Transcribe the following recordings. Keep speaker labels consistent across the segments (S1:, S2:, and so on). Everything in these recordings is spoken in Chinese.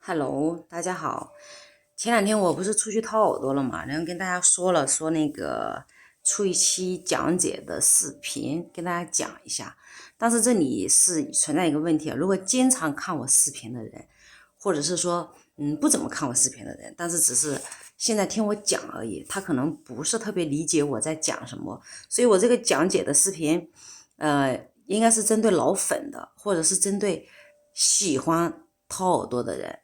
S1: Hello，大家好。前两天我不是出去掏耳朵了嘛，然后跟大家说那个出一期讲解的视频，跟大家讲一下。但是这里是存在一个问题啊，如果经常看我视频的人，或者是说不怎么看我视频的人，但是只是现在听我讲而已，他可能不是特别理解我在讲什么，所以我这个讲解的视频，应该是针对老粉的，或者是针对喜欢掏耳朵的人。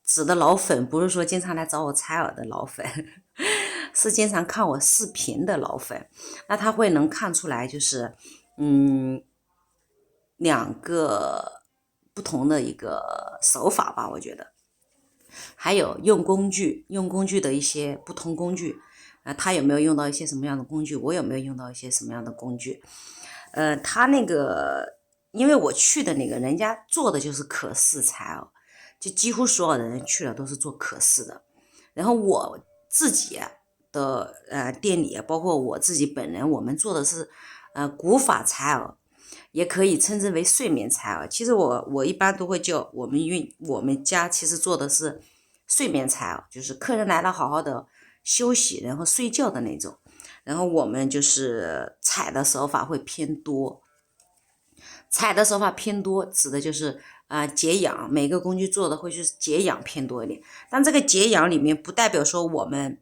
S1: 指的老粉不是说经常来找我采耳的老粉，是经常看我视频的老粉。那他会能看出来，就是两个不同的一个手法吧，我觉得。还有用工具的一些不同工具，他有没有用到一些什么样的工具？我有没有用到一些什么样的工具？他那个，因为我去的那个人家做的就是可视采耳，就几乎所有的人去了都是做可视的。然后我自己的店里，包括我自己本人，我们做的是古法采耳，也可以称之为睡眠采耳。其实我一般都会叫我们，因为我们家其实做的是睡眠采耳，就是客人来了好好的休息，然后睡觉的那种。然后我们就是采的手法会偏多，采的手法偏多，指的就是解痒，每个工具做的会是解痒偏多一点。但这个解痒里面不代表说我们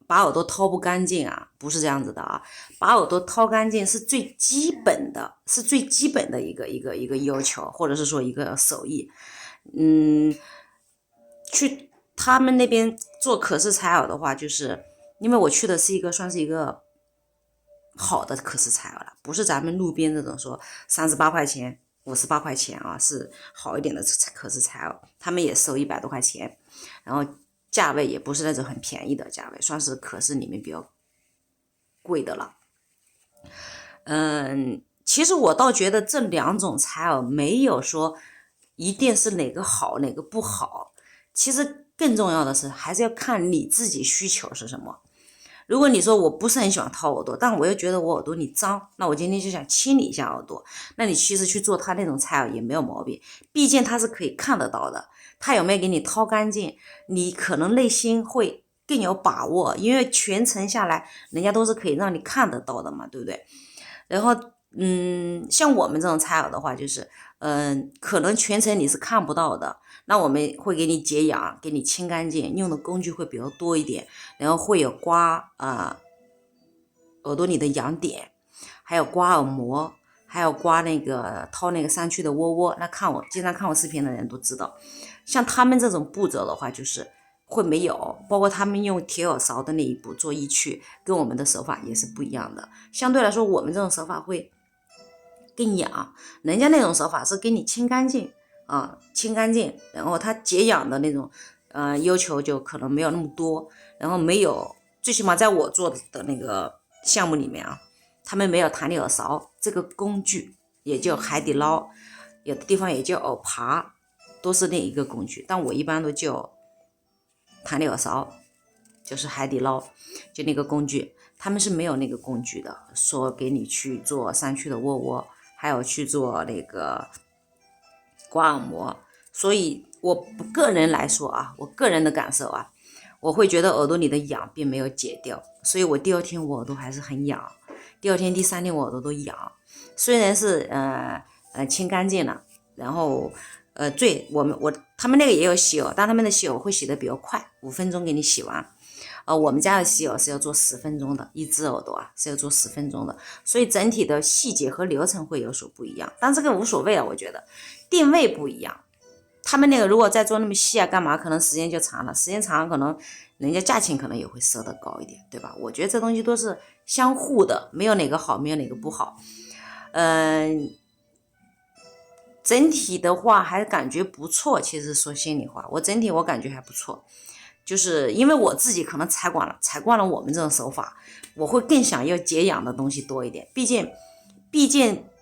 S1: 把耳朵掏不干净啊，不是这样子的啊。把耳朵掏干净是最基本的，是最基本的一个要求，或者是说一个手艺。去他们那边做可视采耳的话，就是因为我去的是算是一个好的可视采耳了，不是咱们路边这种说38块钱、58块钱啊，是好一点的可视采耳，他们也收100多块钱，然后价位也不是那种很便宜的价位，算是可视里面比较贵的了。其实我倒觉得这两种采耳没有说一定是哪个好哪个不好，其实更重要的是还是要看你自己需求是什么。如果你说我不是很喜欢掏耳朵，但我又觉得我耳朵里脏，那我今天就想清理一下耳朵，那你其实去做他那种采耳也没有毛病，毕竟他是可以看得到的，他有没有给你掏干净，你可能内心会更有把握，因为全程下来人家都是可以让你看得到的嘛，对不对？然后像我们这种采耳的话，就是可能全程你是看不到的，那我们会给你解痒，给你清干净，用的工具会比较多一点，然后会有刮耳朵里的痒点，还有刮耳膜，还有刮那个掏那个上去的窝窝。那经常看我视频的人都知道，像他们这种步骤的话，就是会没有，包括他们用铁耳勺的那一步做一去，跟我们的手法也是不一样的。相对来说，我们这种手法会更痒，人家那种手法是给你清干净啊，清干净，然后它解痒的那种要求就可能没有那么多，然后没有，最起码在我做的那个项目里面啊，他们没有弹力耳勺这个工具，也叫海底捞，有的地方也叫耳耙，都是那一个工具，但我一般都叫弹力耳勺，就是海底捞就那个工具，他们是没有那个工具的，说给你去做山区的窝窝，还有去做那个刮耳膜，所以我个人来说啊，我个人的感受啊，我会觉得耳朵里的痒并没有解掉，所以我第二天我耳朵还是很痒，第二天、第三天我耳朵都痒，虽然是清干净了，然后对他们那个也有洗耳，但他们的洗耳会洗的比较快，5分钟给你洗完。我们家的洗耳是要做10分钟的，一只耳朵啊是要做10分钟的，所以整体的细节和流程会有所不一样。但这个无所谓啊，我觉得定位不一样。他们那个如果再做那么细啊，干嘛？可能时间就长了，时间长可能人家价钱可能也会设得高一点，对吧？我觉得这东西都是相互的，没有哪个好，没有哪个不好。整体的话还感觉不错。其实说心里话，整体我感觉还不错。就是因为我自己可能采惯了我们这种手法，我会更想要解痒的东西多一点。毕竟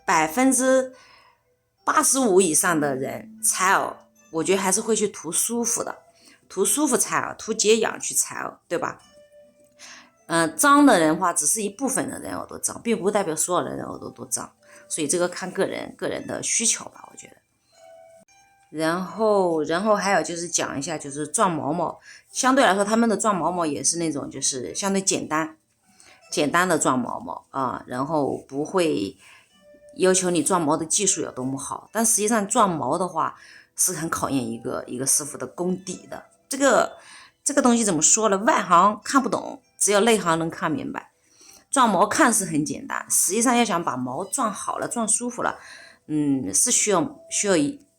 S1: 85%以上的人采耳，我觉得还是会去图舒服的，图舒服采耳，图解痒去采耳，对吧？脏的人的话，只是一部分的人耳朵脏，并不代表所有人的耳朵都脏，所以这个看个人的需求吧，我觉得。然后还有就是讲一下就是撞毛毛，相对来说他们的撞毛毛也是那种就是相对简单的撞毛毛啊，然后不会要求你撞毛的技术有多么好，但实际上撞毛的话是很考验一个师傅的功底的。这个东西怎么说呢？外行看不懂，只有内行能看明白。撞毛看似很简单，实际上要想把毛撞好了、撞舒服了，是需要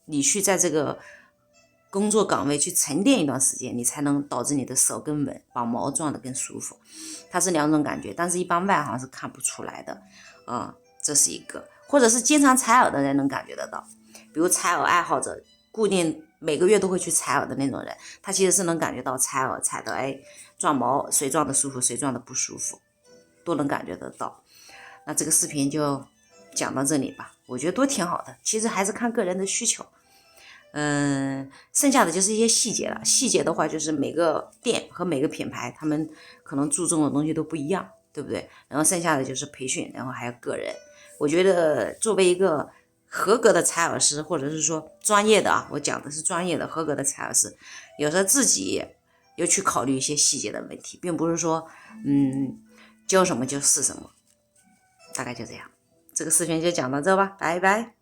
S1: 你去在这个工作岗位去沉淀一段时间，你才能导致你的手更稳，把毛撞得更舒服。它是两种感觉，但是一般外行是看不出来的这是一个，或者是经常采耳的人能感觉得到，比如采耳爱好者，固定每个月都会去采耳的那种人，他其实是能感觉到采耳采的撞毛谁撞的舒服，谁撞的不舒服，都能感觉得到。那这个视频就讲到这里吧，我觉得都挺好的，其实还是看个人的需求。剩下的就是一些细节了。细节的话，就是每个店和每个品牌，他们可能注重的东西都不一样，对不对？然后剩下的就是培训，然后还有个人。我觉得作为一个合格的采耳师，或者是说专业的我讲的是专业的合格的采耳师，有时候自己要去考虑一些细节的问题，并不是说教什么就是什么。大概就这样，这个视频就讲到这吧，拜拜。